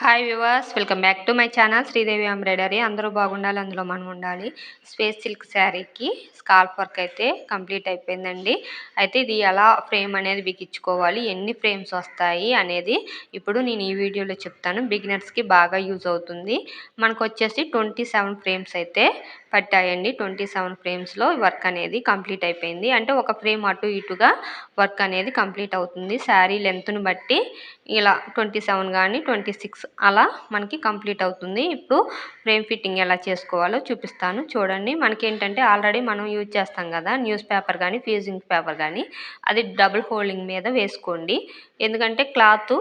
Hi viewers, welcome back to my channel Sridevi embroidery. అందరూ బాగుండాలి, అందులో మనం ఉండాలి. స్పేస్ సిల్క్ శారీకి స్కాల్ప్ వర్క్ అయితే కంప్లీట్ అయిపోయిందండి. అయితే ఇది ఎలా ఫ్రేమ్ అనేది బిగించుకోవాలి, ఎన్ని ఫ్రేమ్స్ వస్తాయి అనేది ఇప్పుడు నేను ఈ వీడియోలో చెప్తాను. బిగినర్స్కి బాగా యూజ్ అవుతుంది. మనకు వచ్చేసి 27 ఫ్రేమ్స్ అయితే పట్టాయండి. 27 ఫ్రేమ్స్లో వర్క్ అనేది కంప్లీట్ అయిపోయింది. అంటే ఒక ఫ్రేమ్ అటు ఇటుగా వర్క్ అనేది కంప్లీట్ అవుతుంది. శారీ లెంత్ను బట్టి ఇలా 27 కానీ 26 అలా మనకి కంప్లీట్ అవుతుంది. ఇప్పుడు ఫ్రేమ్ ఫిట్టింగ్ ఎలా చేసుకోవాలో చూపిస్తాను చూడండి. మనకేంటంటే ఆల్రెడీ మనం యూజ్ చేస్తాం కదా న్యూస్ పేపర్ కానీ ఫ్యూజింగ్ పేపర్ కానీ, అది డబుల్ హోల్డింగ్ మీద వేసుకోండి. ఎందుకంటే క్లాత్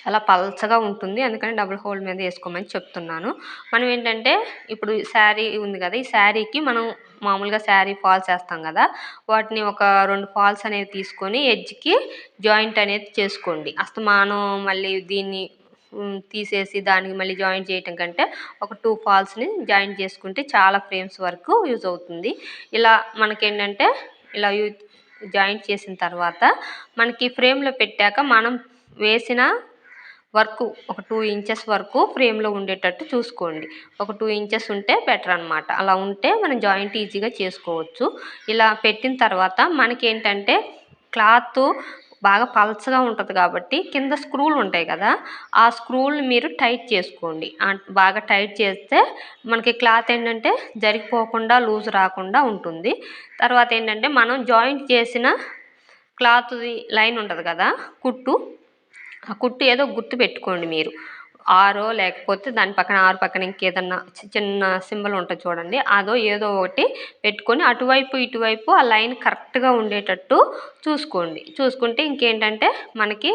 చాలా పల్చగా ఉంటుంది, అందుకని డబుల్ హోల్డ్ మీద వేసుకోమని చెప్తున్నాను. మనం ఏంటంటే ఇప్పుడు శారీ ఉంది కదా, ఈ శారీకి మనం మామూలుగా శారీ ఫాల్స్ వేస్తాం కదా, వాటిని ఒక 2 ఫాల్స్ అనేవి తీసుకొని ఎడ్జ్కి జాయింట్ అనేది చేసుకోండి. అస్తమానం మళ్ళీ దీన్ని తీసేసి దానికి మళ్ళీ జాయింట్ చేయటం కంటే ఒక 2 ఫాల్స్ని జాయింట్ చేసుకుంటే చాలా ఫ్రేమ్స్ వరకు యూజ్ అవుతుంది. ఇలా మనకేంటంటే ఇలా జాయింట్ చేసిన తర్వాత మనకి ఫ్రేమ్లో పెట్టాక మనం వేసిన వర్క్ ఒక 2 ఇంచెస్ వరకు ఫ్రేమ్లో ఉండేటట్టు చూసుకోండి. ఒక 2 ఇంచెస్ ఉంటే బెటర్ అనమాట. అలా ఉంటే మనం జాయింట్ ఈజీగా చేసుకోవచ్చు. ఇలా పెట్టిన తర్వాత మనకేంటంటే క్లాత్ బాగా పల్చగా ఉంటుంది కాబట్టి కింద స్క్రూలు ఉంటాయి కదా, ఆ స్క్రూలు మీరు టైట్ చేసుకోండి. బాగా టైట్ చేస్తే మనకి క్లాత్ ఏంటంటే జరిగిపోకుండా లూజ్ రాకుండా ఉంటుంది. తర్వాత ఏంటంటే మనం జాయింట్ చేసిన క్లాత్ది లైన్ ఉంటుంది కదా కుట్టు, ఆ కుట్టు ఏదో గుర్తు పెట్టుకోండి మీరు. ఆరో లేకపోతే దాని పక్కన ఆరు పక్కన ఇంకేదన్నా చిన్న సింబల్ ఉంటుంది చూడండి, అదో ఏదో ఒకటి పెట్టుకొని అటువైపు ఇటువైపు ఆ లైన్ కరెక్ట్గా ఉండేటట్టు చూసుకుంటే ఇంకేంటంటే మనకి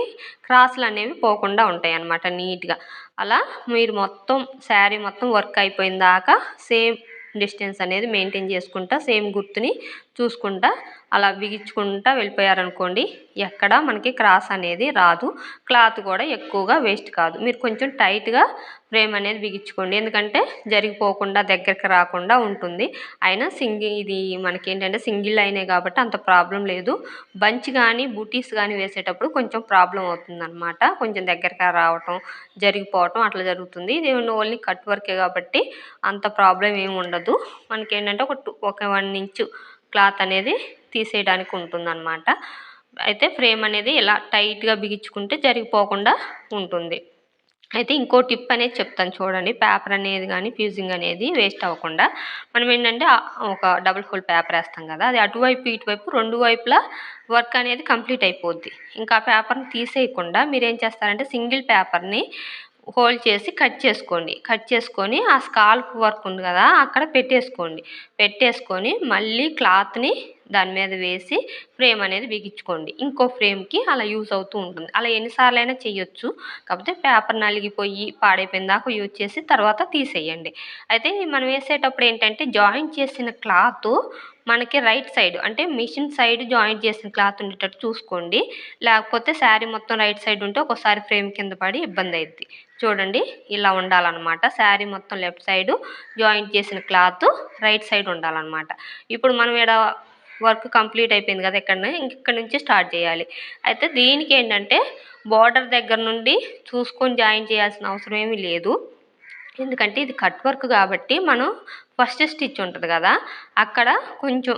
క్రాస్లు అనేవి పోకుండా ఉంటాయి అన్నమాట నీట్గా. అలా మీరు మొత్తం శారీ మొత్తం వర్క్ అయిపోయిన దాకా సేమ్ డిస్టెన్స్ అనేది మెయింటైన్ చేసుకుంటా సేమ్ గుర్తుని చూసుకుంటా అలా బిగించుకుంటా వెళ్ళిపోయారనుకోండి, ఎక్కడ మనకి క్రాస్ అనేది రాదు. క్లాత్ కూడా ఎక్కువగా వేస్ట్ కాదు. మీరు కొంచెం టైట్గా ఫ్రేమ్ అనేది బిగించుకోండి, ఎందుకంటే జరిగిపోకుండా దగ్గరికి రాకుండా ఉంటుంది. అయినా ఇది మనకేంటంటే సింగిల్ లైనే కాబట్టి అంత ప్రాబ్లం లేదు. బంచ్ కానీ బూటీస్ కానీ వేసేటప్పుడు కొంచెం ప్రాబ్లం అవుతుందన్నమాట. కొంచెం దగ్గరగా రావటం జరిగిపోవటం అట్లా జరుగుతుంది. ఇది ఓన్లీ కట్ వర్కే కాబట్టి అంత ప్రాబ్లం ఏమి ఉండదు. మనకేంటంటే ఒక 1 ఇంచు క్లాత్ అనేది తీసేయడానికి ఉంటుందన్నమాట. అయితే ఫ్రేమ్ అనేది ఇలా టైట్గా బిగించుకుంటే జరిగిపోకుండా ఉంటుంది. అయితే ఇంకో టిప్ అనేది చెప్తాను చూడండి. పేపర్ అనేది కానీ ఫ్యూజింగ్ అనేది వేస్ట్ అవ్వకుండా మనం ఏంటంటే ఒక డబుల్ హోల్ పేపర్ వేస్తాం కదా, అది అటువైపు ఇటువైపు 2 వైపులా వర్క్ అనేది కంప్లీట్ అయిపోద్ది. ఇంకా ఆ పేపర్ని తీసేయకుండా మీరు ఏం చేస్తారంటే సింగిల్ పేపర్ని హోల్డ్ చేసి కట్ చేసుకొని ఆ స్కాల్ప్ వర్క్ ఉంది కదా అక్కడ పెట్టేసుకొని మళ్ళీ క్లాత్ని దాని మీద వేసి ఫ్రేమ్ అనేది బిగించుకోండి. ఇంకో ఫ్రేమ్కి అలా యూజ్ అవుతూ ఉంటుంది. అలా ఎన్నిసార్లు అయినా చేయొచ్చు. కాకపోతే పేపర్ నలిగిపోయి పాడైపోయిన దాకా యూజ్ చేసి తర్వాత తీసేయండి. అయితే మనం వేసేటప్పుడు ఏంటంటే జాయింట్ చేసిన క్లాత్ మనకి రైట్ సైడ్ అంటే మిషన్ సైడ్ జాయింట్ చేసిన క్లాత్ ఉండేటట్టు చూసుకోండి. లేకపోతే శారీ మొత్తం రైట్ సైడ్ ఉంటే ఒక్కోసారి ఫ్రేమ్ కింద పడి ఇబ్బంది అవుద్ది. చూడండి ఇలా ఉండాలన్నమాట. శారీ మొత్తం లెఫ్ట్ సైడు జాయింట్ చేసిన క్లాత్ రైట్ సైడ్ ఉండాలన్నమాట. ఇప్పుడు మనం ఇక్కడ వర్క్ కంప్లీట్ అయిపోయింది కదా, ఇక్కడ నుంచి స్టార్ట్ చేయాలి. అయితే దీనికి ఏంటంటే బార్డర్ దగ్గర నుండి చూసుకొని జాయిన్ చేయాల్సిన అవసరం ఏమీ లేదు. ఎందుకంటే ఇది కట్ వర్క్ కాబట్టి మనం ఫస్ట్ స్టిచ్ ఉంటుంది కదా అక్కడ కొంచెం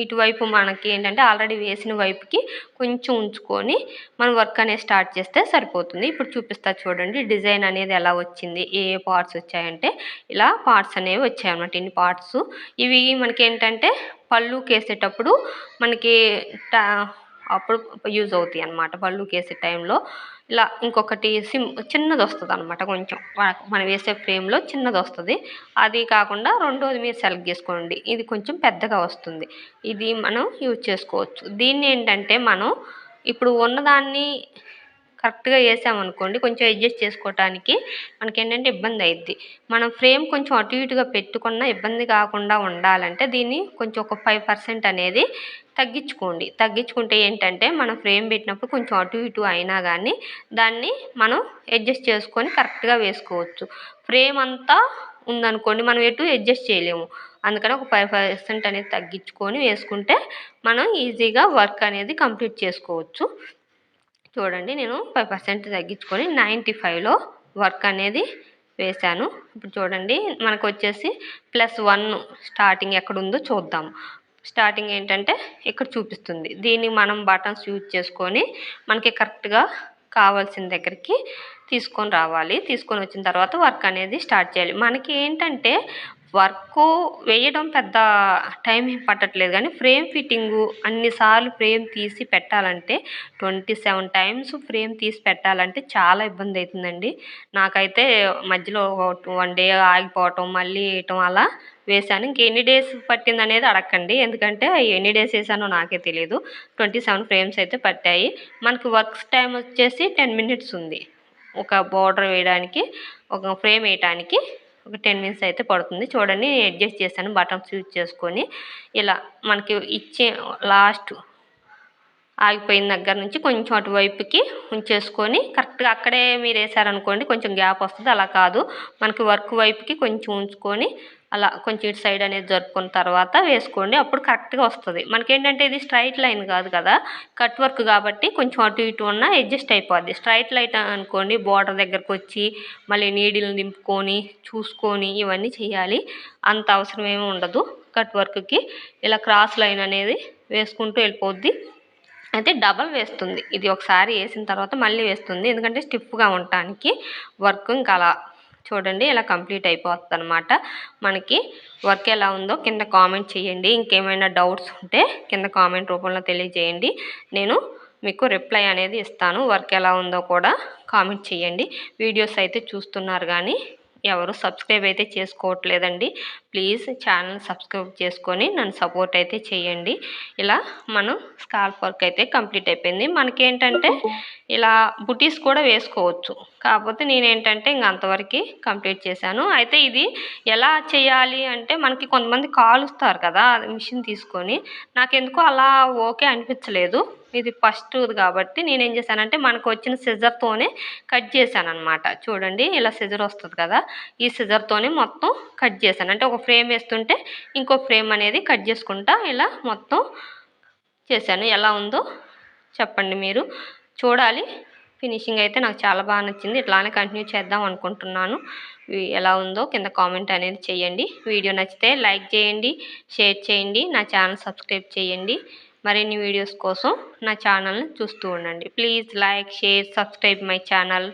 ఇటువైపు మనకి ఏంటంటే ఆల్రెడీ వేసిన వైపుకి కొంచెం ఉంచుకొని మనం వర్క్ అనేది స్టార్ట్ చేస్తే సరిపోతుంది. ఇప్పుడు చూపిస్తా చూడండి డిజైన్ అనేది ఎలా వచ్చింది, ఏ పార్ట్స్ వచ్చాయంటే ఇలా పార్ట్స్ అనేవి వచ్చాయన్నమాట. ఇన్ని పార్ట్స్ ఇవి మనకి ఏంటంటే పళ్ళుకి వేసేటప్పుడు మనకి అప్పుడు యూజ్ అవుతాయి అన్నమాట. పళ్ళుకి వేసే టైంలో ఇలా ఇంకొకటి చిన్నది వస్తుంది అనమాట. కొంచెం మనం వేసే ఫ్రేమ్లో చిన్నది వస్తుంది. అది కాకుండా రెండోది మీరు సెలెక్ట్ చేసుకోండి, ఇది కొంచెం పెద్దగా వస్తుంది. ఇది మనం యూజ్ చేసుకోవచ్చు. దీన్ని ఏంటంటే మనం ఇప్పుడు ఉన్నదాన్ని కరెక్ట్గా వేసామనుకోండి కొంచెం అడ్జస్ట్ చేసుకోవటానికి మనకేంటంటే ఇబ్బంది అవుద్ది. మనం ఫ్రేమ్ కొంచెం అటు ఇటుగా పెట్టుకున్న ఇబ్బంది కాకుండా ఉండాలంటే దీన్ని కొంచెం ఒక 5% అనేది తగ్గించుకుంటే ఏంటంటే మనం ఫ్రేమ్ పెట్టినప్పుడు కొంచెం అటు ఇటు అయినా కానీ దాన్ని మనం అడ్జస్ట్ చేసుకొని కరెక్ట్గా వేసుకోవచ్చు. ఫ్రేమ్ అంతా ఉందనుకోండి మనం ఎటు అడ్జస్ట్ చేయలేము. అందుకని ఒక 5% అనేది తగ్గించుకొని వేసుకుంటే మనం ఈజీగా వర్క్ అనేది కంప్లీట్ చేసుకోవచ్చు. చూడండి నేను 5% తగ్గించుకొని 95లో వర్క్ అనేది వేశాను. ఇప్పుడు చూడండి మనకు వచ్చేసి +1 స్టార్టింగ్ ఎక్కడుందో చూద్దాం. స్టార్టింగ్ ఏంటంటే ఇక్కడ చూపిస్తుంది. దీన్ని మనం బటన్స్ యూజ్ చేసుకొని మనకి కరెక్ట్గా కావాల్సిన దగ్గరికి తీసుకొని రావాలి. తీసుకొని వచ్చిన తర్వాత వర్క్ అనేది స్టార్ట్ చేయాలి. మనకి ఏంటంటే వర్క్ వేయడం పెద్ద టైం ఏం పట్టట్లేదు, కానీ ఫ్రేమ్ ఫిట్టింగు అన్నిసార్లు ఫ్రేమ్ తీసి పెట్టాలంటే 27 టైమ్స్ ఫ్రేమ్ తీసి పెట్టాలంటే చాలా ఇబ్బంది అవుతుందండి. నాకైతే మధ్యలో 1 డే ఆగిపోవటం మళ్ళీ వేయటం అలా వేశాను. ఇంకెన్ని డేస్ పట్టిందనేది అడగకండి, ఎందుకంటే ఎన్ని డేస్ వేసానో నాకే తెలియదు. 27 ఫ్రేమ్స్ అయితే పట్టాయి. మనకి వర్క్స్ టైం వచ్చేసి 10 మినిట్స్ ఉంది. ఒక బోర్డర్ వేయడానికి, ఒక ఫ్రేమ్ వేయటానికి ఒక 10 మినిట్స్ అయితే పడుతుంది. చూడండి అడ్జస్ట్ చేశాను బటన్స్ యూజ్ చేసుకొని. ఇలా మనకి ఇచ్చే లాస్ట్ ఆగిపోయిన దగ్గర నుంచి కొంచెం అటువైపుకి ఉంచేసుకొని కరెక్ట్గా అక్కడే మీరు వేసారనుకోండి కొంచెం గ్యాప్ వస్తుంది. అలా కాదు, మనకి వర్క్ వైపుకి కొంచెం ఉంచుకొని అలా కొంచెం ఇటు సైడ్ అనేది జరుపుకున్న తర్వాత వేసుకోండి. అప్పుడు కరెక్ట్గా వస్తుంది. మనకేంటంటే ఇది స్ట్రైట్ లైన్ కాదు కదా, కట్ వర్క్ కాబట్టి కొంచెం అటు ఇటు ఉన్న అడ్జస్ట్ అయిపోద్ది. స్ట్రైట్ లైన్ అనుకోండి బోర్డర్ దగ్గరకు వచ్చి మళ్ళీ నీడిల్ని దింపుకొని చూసుకొని ఇవన్నీ చేయాలి. అంత అవసరం ఏమి ఉండదు కట్ వర్క్కి. ఇలా క్రాస్ లైన్ అనేది వేసుకుంటూ వెళ్ళిపోద్ది. అయితే డబల్ వేస్తుంది. ఇది ఒకసారి వేసిన తర్వాత మళ్ళీ వేస్తుంది, ఎందుకంటే స్టిఫ్గా ఉండటానికి వర్క్. ఇంకా అలా చూడండి ఇలా కంప్లీట్ అయిపోతుంది అనమాట. మనకి వర్క్ ఎలా ఉందో కింద కామెంట్ చేయండి. ఇంకేమైనా డౌట్స్ ఉంటే కింద కామెంట్ రూపంలో తెలియజేయండి. నేను మీకు రిప్లై అనేది ఇస్తాను. వర్క్ ఎలా ఉందో కూడా కామెంట్ చేయండి. వీడియోస్ అయితే చూస్తున్నారు కానీ ఎవరు సబ్స్క్రైబ్ అయితే చేసుకోవట్లేదండి. ప్లీజ్ ఛానల్ సబ్స్క్రైబ్ చేసుకొని నన్ను సపోర్ట్ అయితే చేయండి. ఇలా మనం స్కాల్ప్ వర్క్ అయితే కంప్లీట్ అయిపోయింది. మనకేంటంటే ఇలా బుటీస్ కూడా వేసుకోవచ్చు, కాకపోతే నేనేంటంటే ఇంక అంతవరకు కంప్లీట్ చేశాను. అయితే ఇది ఎలా చేయాలి అంటే మనకి కొంతమంది కాలుస్తారు కదా మిషన్ తీసుకొని, నాకెందుకో అలా ఓకే అనిపించలేదు. ఇది ఫస్ట్ కాబట్టి నేనేం చేశానంటే మనకు వచ్చిన సిజర్తోనే కట్ చేశాను అనమాట. చూడండి ఇలా సిజర్ వస్తుంది కదా, ఈ సిజర్తోనే మొత్తం కట్ చేశాను. అంటే ఒక ఫ్రేమ్ వేస్తుంటే ఇంకో ఫ్రేమ్ అనేది కట్ చేసుకుంటా ఇలా మొత్తం చేశాను. ఎలా ఉందో చెప్పండి, మీరు చూడాలి. ఫినిషింగ్ అయితే నాకు చాలా బాగా నచ్చింది. ఇట్లానే కంటిన్యూ చేద్దాం అనుకుంటున్నాను. ఎలా ఉందో కింద కామెంట్ అనేది చేయండి. వీడియో నచ్చితే లైక్ చేయండి, షేర్ చేయండి, నా ఛానల్ సబ్స్క్రైబ్ చేయండి. మరిన్ని వీడియోస్ కోసం నా ఛానల్ని చూస్తూ ఉండండి. Please like, share, subscribe my channel.